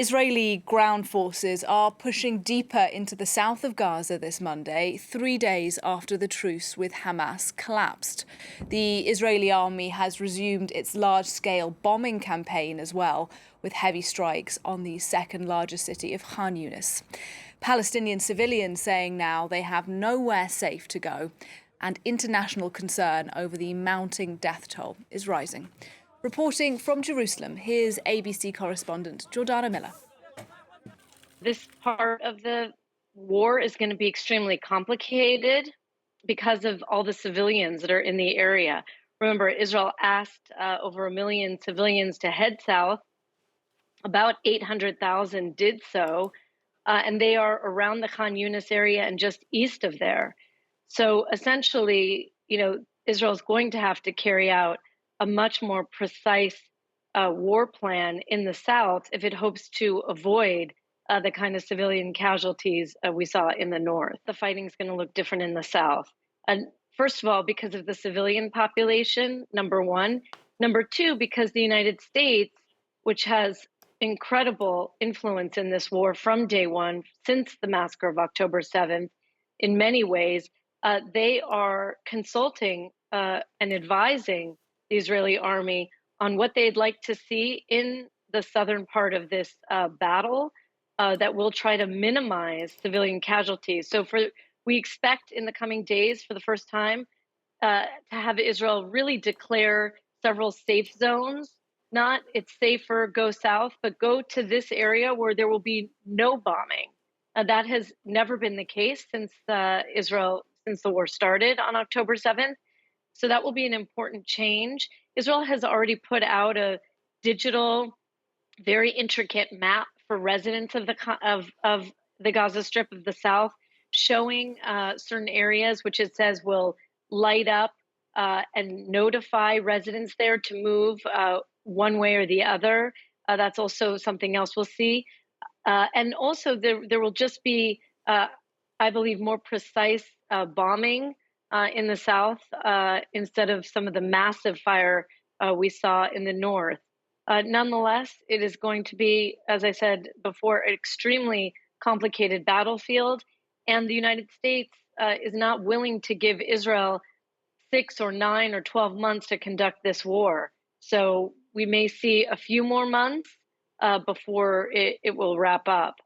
Israeli ground forces are pushing deeper into the south of Gaza this Monday, 3 days after the truce with Hamas collapsed. The Israeli army has resumed its large-scale bombing campaign as well, with heavy strikes on the second largest city of Khan Yunis. Palestinian civilians saying now they have nowhere safe to go, and international concern over the mounting death toll is rising. Reporting from Jerusalem, here's ABC correspondent Jordana Miller. This part of the war is going to be extremely complicated because of all the civilians that are in the area. Remember, Israel asked over 1 million civilians to head south. About 800,000 did so, and they are around the Khan Yunis area and just east of there. So essentially, Israel is going to have to carry out a much more precise war plan in the south if it hopes to avoid the kind of civilian casualties we saw in the north. The fighting is going to look different in the south. And first of all, because of the civilian population, number one. Number two, because the United States, which has incredible influence in this war from day one, since the massacre of October 7th, in many ways, they are consulting and advising the Israeli army on what they'd like to see in the southern part of this battle that will try to minimize civilian casualties. So we expect in the coming days, for the first time, to have Israel really declare several safe zones. Not it's safer, go south, but go to this area where there will be no bombing. That has never been the case since since the war started on October 7th. So that will be an important change. Israel has already put out a digital, very intricate map for residents of the Gaza Strip of the south, showing certain areas, which it says will light up and notify residents there to move one way or the other. That's also something else we'll see. And also there will just be, I believe, more precise bombing in the south instead of some of the massive fire we saw in the north. Nonetheless, it is going to be, as I said before, an extremely complicated battlefield. And the United States is not willing to give Israel 6 or 9 or 12 months to conduct this war. So we may see a few more months before it will wrap up.